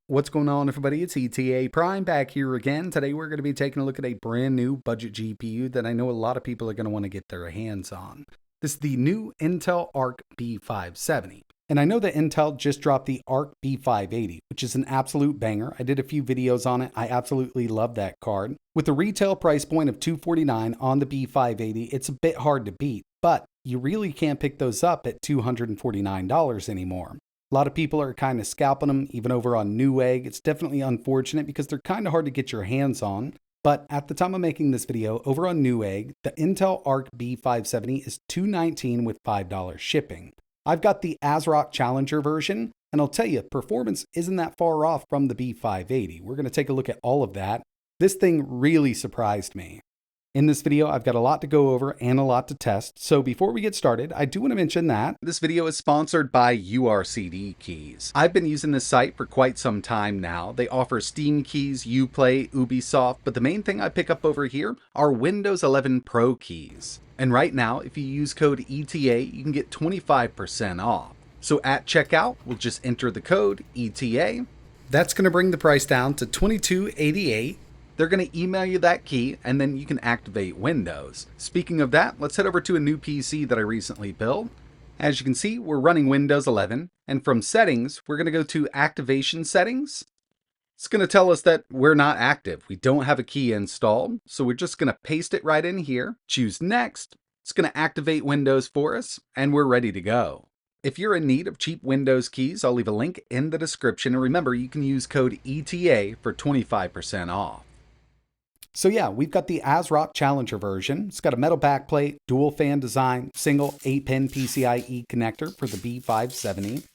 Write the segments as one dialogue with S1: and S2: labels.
S1: What's going on, everybody? It's etaprime back here again. Today we're going to be taking a look at a brand new budget GPU that I know a lot of people are going to want to get their hands on. This is the new Intel ARC B570. And I know that Intel just dropped the ARC B580, which is an absolute banger. I did a few videos on it. I absolutely love that card. With the retail price point of $249 on the B580, it's a bit hard to beat, but you really can't pick those up at $249 anymore. A lot of people are kind of scalping them, even over on Newegg. It's definitely unfortunate because they're kind of hard to get your hands on. But at the time of making this video, over on Newegg, the Intel ARC B570 is $219 with $5 shipping. I've got the ASRock Challenger version, and I'll tell you, performance isn't that far off from the B580. We're going to take a look at all of that. This thing really surprised me. In this video, I've got a lot to go over and a lot to test. So before we get started, I do want to mention that this video is sponsored by Wukongkeys. I've been using this site for quite some time now. They offer Steam keys, Uplay, Ubisoft, but the main thing I pick up over here are Windows 11 Pro keys. And right now, if you use code ETA, you can get 25% off. So at checkout, we'll just enter the code ETA. That's going to bring the price down to $22.88. They're going to email you that key, and then you can activate Windows. Speaking of that, let's head over to a new PC that I recently built. As you can see, we're running Windows 11, and from Settings, we're going to go to Activation Settings. It's going to tell us that we're not active. We don't have a key installed, so we're just going to paste it right in here, choose Next. It's going to activate Windows for us, and we're ready to go. If you're in need of cheap Windows keys, I'll leave a link in the description, and remember, you can use code ETA for 25% off. So yeah, we've got the ASRock Challenger version. It's got a metal backplate, dual fan design, single 8-pin PCIe connector for the B570.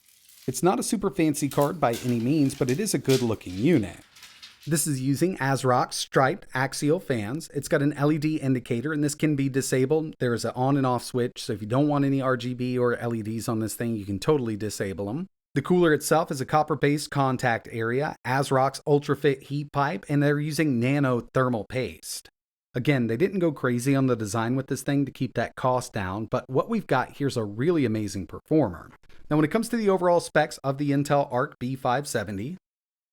S1: It's not a super fancy card by any means, but it is a good looking unit. This is using ASRock striped axial fans. It's got an LED indicator, and this can be disabled. There is an on and off switch, so if you don't want any RGB or LEDs on this thing, you can totally disable them. The cooler itself is a copper-based contact area, ASRock's UltraFit heat pipe, and they're using nano thermal paste. Again, they didn't go crazy on the design with this thing to keep that cost down, but what we've got here's a really amazing performer. Now, when it comes to the overall specs of the Intel ARC B570,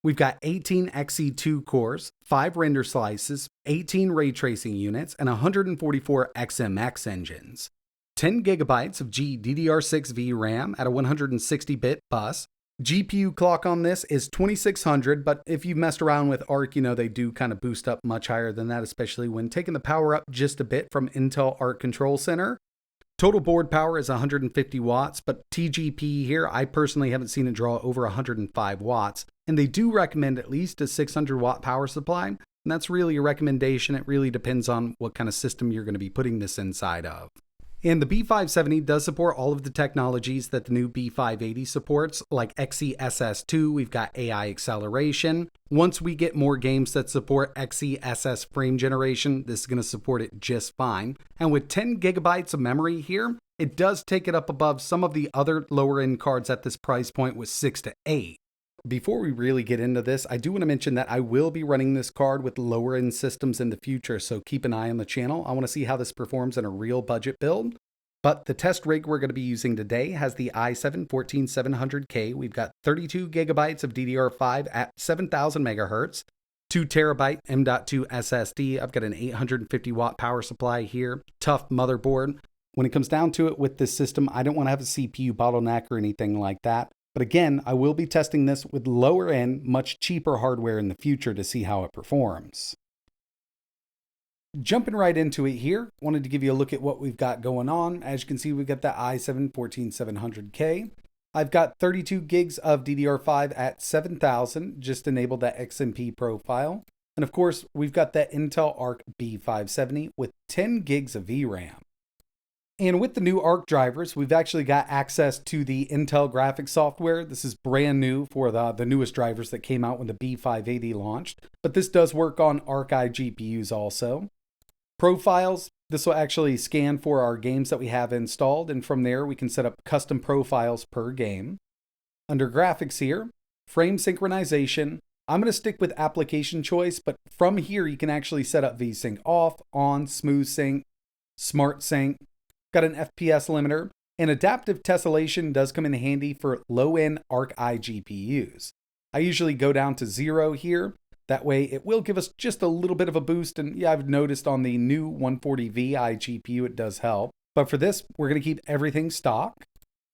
S1: we've got 18 Xe2 cores, 5 render slices, 18 ray tracing units, and 144 XMX engines. 10 gigabytes of GDDR6 VRAM at a 160-bit bus. GPU clock on this is 2600, but if you've messed around with ARC, you know they do kind of boost up much higher than that, especially when taking the power up just a bit from Intel ARC Control Center. Total board power is 150 watts, but TGP here, I personally haven't seen it draw over 105 watts, and they do recommend at least a 600 watt power supply, and that's really a recommendation. It really depends on what kind of system you're going to be putting this inside of. And the B570 does support all of the technologies that the new B580 supports, like XeSS2, we've got AI acceleration. Once we get more games that support XeSS frame generation, this is going to support it just fine. And with 10 gigabytes of memory here, it does take it up above some of the other lower end cards at this price point with 6 to 8. Before we really get into this, I do want to mention that I will be running this card with lower end systems in the future, so keep an eye on the channel. I want to see how this performs in a real budget build. But the test rig we're going to be using today has the i7-14700K. We've got 32 gigabytes of DDR5 at 7000 megahertz, 2 terabyte M.2 SSD. I've got an 850 watt power supply here, tough motherboard. When it comes down to it with this system, I don't want to have a CPU bottleneck or anything like that. But again, I will be testing this with lower end, much cheaper hardware in the future to see how it performs. Jumping right into it here, wanted to give you a look at what we've got going on. As you can see, we've got the i7-14700K. I've got 32 gigs of DDR5 at 7000, just enabled that XMP profile. And of course, we've got that Intel ARC B570 with 10 gigs of VRAM. And with the new ARC drivers, we've actually got access to the Intel graphics software. This is brand new for the newest drivers that came out when the B580 launched. But this does work on ARC GPUs also. Profiles, this will actually scan for our games that we have installed. And from there, we can set up custom profiles per game. Under graphics here, frame synchronization. I'm going to stick with application choice, but from here, you can actually set up VSync off, on, smooth sync, smart sync. Got an FPS limiter, and adaptive tessellation does come in handy for low-end ARC GPUs. I usually go down to 0 here. That way it will give us just a little bit of a boost. And yeah, I've noticed on the new 140V iGPU, it does help. But for this, we're going to keep everything stock.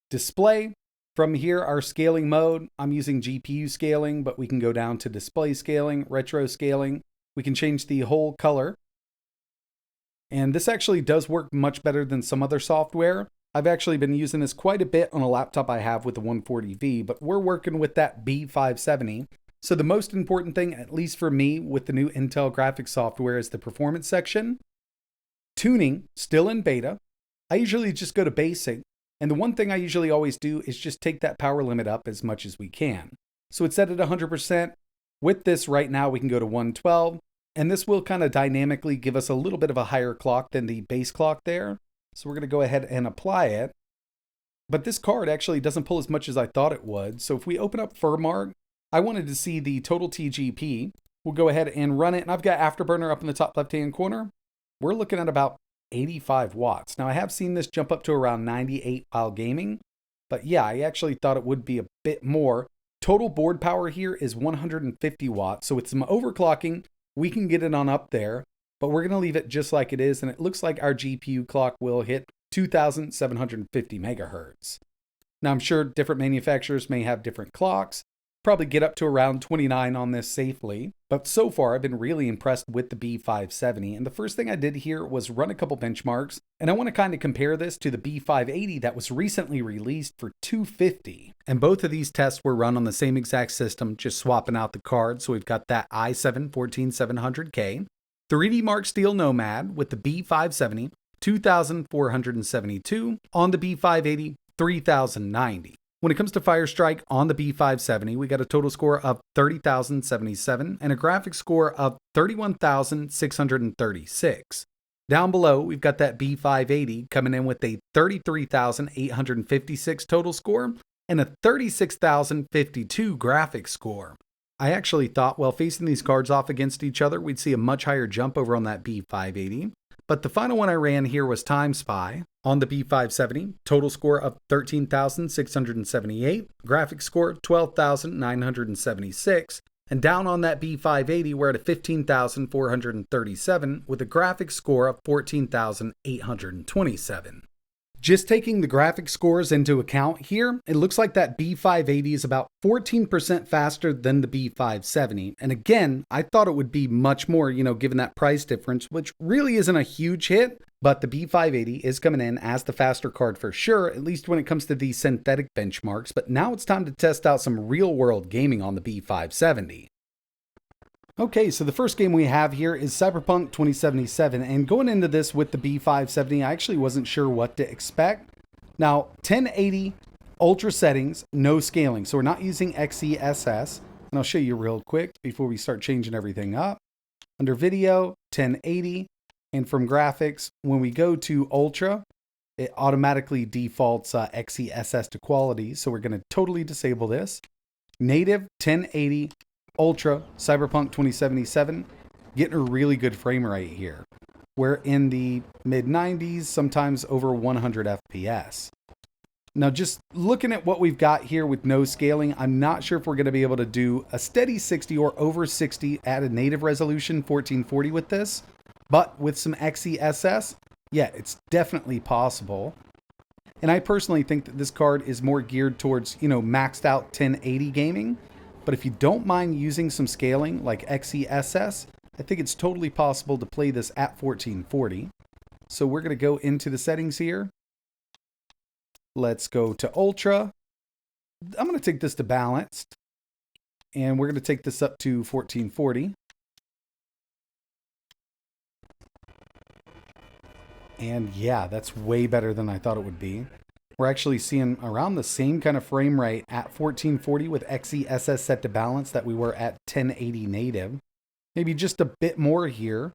S1: Display. From here, our scaling mode, I'm using GPU scaling, but we can go down to display scaling, retro scaling. We can change the whole color. And this actually does work much better than some other software. I've actually been using this quite a bit on a laptop I have with the 140V, but we're working with that B570. So the most important thing, at least for me, with the new Intel graphics software is the performance section. Tuning, still in beta. I usually just go to basic. And the one thing I usually always do is just take that power limit up as much as we can. So it's set at 100%. With this right now, we can go to 112. And this will kind of dynamically give us a little bit of a higher clock than the base clock there. So we're going to go ahead and apply it. But this card actually doesn't pull as much as I thought it would. So if we open up Firmark, I wanted to see the total TGP. We'll go ahead and run it. And I've got Afterburner up in the top left-hand corner. We're looking at about 85 watts. Now I have seen this jump up to around 98 while gaming, but yeah, I actually thought it would be a bit more. Total board power here is 150 watts. So with some overclocking, we can get it on up there, but we're going to leave it just like it is. And it looks like our GPU clock will hit 2,750 megahertz. Now I'm sure different manufacturers may have different clocks. Probably get up to around 29 on this safely. But so far, I've been really impressed with the B570. And the first thing I did here was run a couple benchmarks. And I want to kind of compare this to the B580 that was recently released for $250. And both of these tests were run on the same exact system, just swapping out the card. So we've got that i7-14700K, 3D Mark Steel Nomad with the B570, 2,472, on the B580, 3,090. When it comes to Firestrike on the B570, we got a total score of 30,077 and a graphics score of 31,636. Down below, we've got that B580 coming in with a 33,856 total score and a 36,052 graphics score. I actually thought while facing these cards off against each other, we'd see a much higher jump over on that B580. But the final one I ran here was Time Spy on the B570, total score of 13,678, graphics score 12,976, and down on that B580 we're at a 15,437 with a graphics score of 14,827. Just taking the graphics scores into account here, it looks like that B580 is about 14% faster than the B570. And again, I thought it would be much more, given that price difference, which really isn't a huge hit. But the B580 is coming in as the faster card for sure, at least when it comes to the synthetic benchmarks. But now it's time to test out some real-world gaming on the B570. Okay, so the first game we have here is Cyberpunk 2077, and going into this with the B570, I actually wasn't sure what to expect. Now, 1080 ultra settings, no scaling, so we're not using XeSS, and I'll show you real quick before we start changing everything up. Under video, 1080, and from graphics, when we go to ultra, it automatically defaults XeSS to quality, so we're going to totally disable this. Native, 1080, Ultra, Cyberpunk 2077, getting a really good frame rate here. We're in the mid-90s, sometimes over 100 FPS. Now, just looking at what we've got here with no scaling, I'm not sure if we're going to be able to do a steady 60 or over 60 at a native resolution 1440 with this. But with some XeSS, yeah, it's definitely possible. And I personally think that this card is more geared towards, maxed out 1080 gaming. But if you don't mind using some scaling like XeSS, I think it's totally possible to play this at 1440. So we're going to go into the settings here. Let's go to Ultra. I'm going to take this to Balanced. And we're going to take this up to 1440. And yeah, that's way better than I thought it would be. We're actually seeing around the same kind of frame rate at 1440 with XeSS set to balance that we were at 1080 native. Maybe just a bit more here.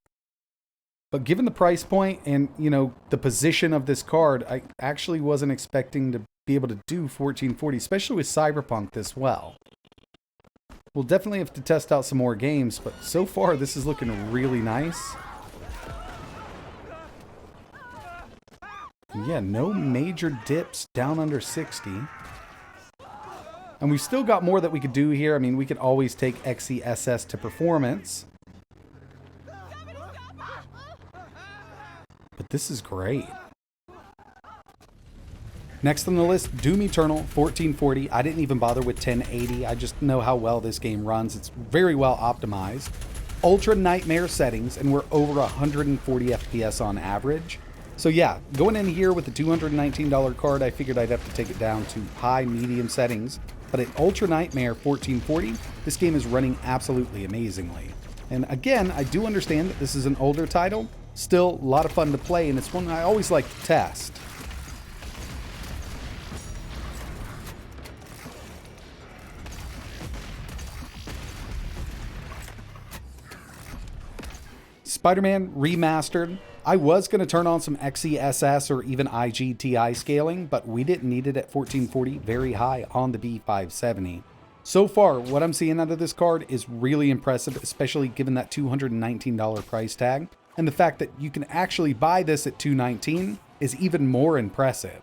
S1: But given the price point and, the position of this card, I actually wasn't expecting to be able to do 1440, especially with Cyberpunk this well. We'll definitely have to test out some more games, but so far this is looking really nice. Yeah, no major dips down under 60. And we've still got more that we could do here. I mean, we could always take XESS to performance. But this is great. Next on the list, Doom Eternal 1440. I didn't even bother with 1080. I just know how well this game runs. It's very well optimized. Ultra Nightmare settings, and we're over 140 FPS on average. So yeah, going in here with the $219 card, I figured I'd have to take it down to high, medium settings. But at Ultra Nightmare 1440, this game is running absolutely amazingly. And again, I do understand that this is an older title. Still, a lot of fun to play, and it's one I always like to test. Spiderman Remastered. I was going to turn on some XESS or even IGTI scaling, but we didn't need it at 1440, very high on the B570. So far, what I'm seeing out of this card is really impressive, especially given that $219 price tag. And the fact that you can actually buy this at $219 is even more impressive.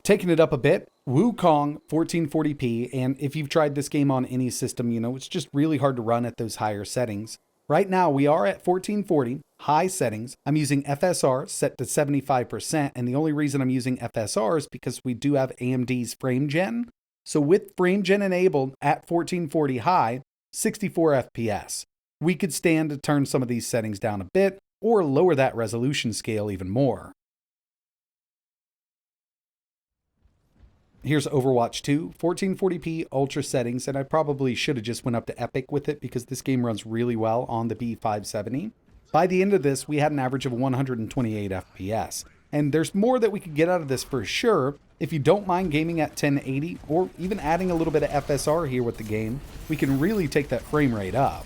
S1: Taking it up a bit, WUKONG 1440p, and if you've tried this game on any system, you know it's just really hard to run at those higher settings. Right now, we are at 1440, high settings. I'm using FSR set to 75%, and the only reason I'm using FSR is because we do have AMD's frame gen. So with frame gen enabled at 1440 high, 64 FPS. We could stand to turn some of these settings down a bit, or lower that resolution scale even more. Here's Overwatch 2, 1440p ultra settings, and I probably should have just went up to Epic with it because this game runs really well on the B570. By the end of this, we had an average of 128 FPS. And there's more that we could get out of this for sure. If you don't mind gaming at 1080, or even adding a little bit of FSR here with the game, we can really take that frame rate up.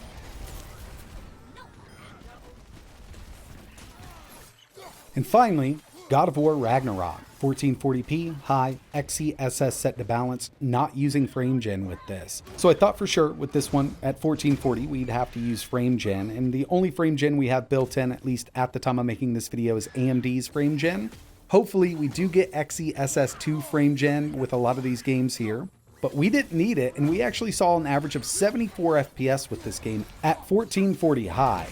S1: And finally, God of War Ragnarok. 1440p, high, XESS set to balance, not using frame gen with this. So I thought for sure with this one at 1440 we'd have to use frame gen, and the only frame gen we have built in, at least at the time I'm making this video, is AMD's frame gen. Hopefully we do get XESS2 frame gen with a lot of these games here, but we didn't need it, and we actually saw an average of 74 FPS with this game at 1440 high.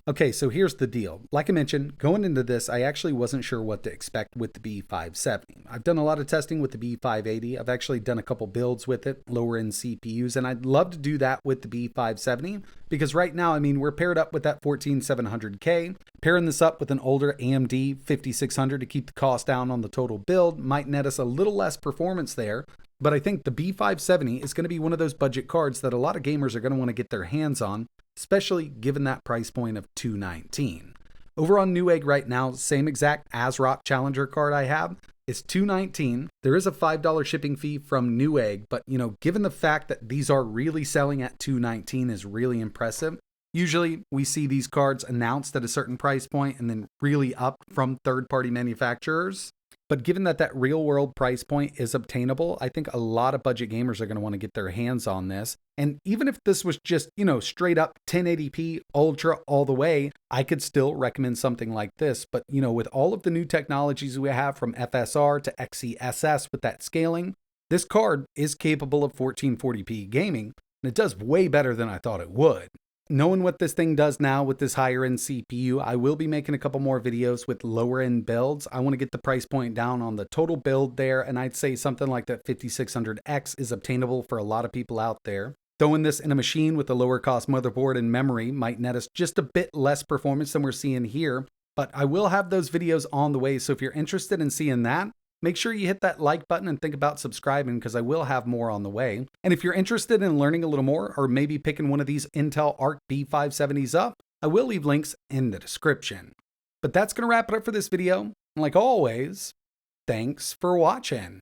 S1: Okay, so here's the deal. Like I mentioned, going into this, I actually wasn't sure what to expect with the B570. I've done a lot of testing with the B580. I've actually done a couple builds with it, lower end CPUs, and I'd love to do that with the B570 because right now, I mean, we're paired up with that 14700K. Pairing this up with an older AMD 5600 to keep the cost down on the total build might net us a little less performance there. But I think the B570 is going to be one of those budget cards that a lot of gamers are going to want to get their hands on, especially given that price point of $219. Over on Newegg right now, same exact ASRock Challenger card I have is $219. There is a $5 shipping fee from Newegg, but you know, given the fact that these are really selling at $219 is really impressive. Usually we see these cards announced at a certain price point and then really up from third-party manufacturers. But given that that real world price point is obtainable, I think a lot of budget gamers are going to want to get their hands on this. And even if this was just, you know, straight up 1080p ultra all the way, I could still recommend something like this. But, you know, with all of the new technologies we have from FSR to XESS with that scaling, this card is capable of 1440p gaming, and it does way better than I thought it would. Knowing what this thing does now with this higher end CPU, I will be making a couple more videos with lower end builds. I want to get the price point down on the total build there, and I'd say something like that 5600X is obtainable for a lot of people out there. Throwing this in a machine with a lower cost motherboard and memory might net us just a bit less performance than we're seeing here, but I will have those videos on the way, so if you're interested in seeing that, make sure you hit that like button and think about subscribing because I will have more on the way. And if you're interested in learning a little more or maybe picking one of these Intel ARC B570s up, I will leave links in the description. But that's going to wrap it up for this video. And like always, thanks for watching.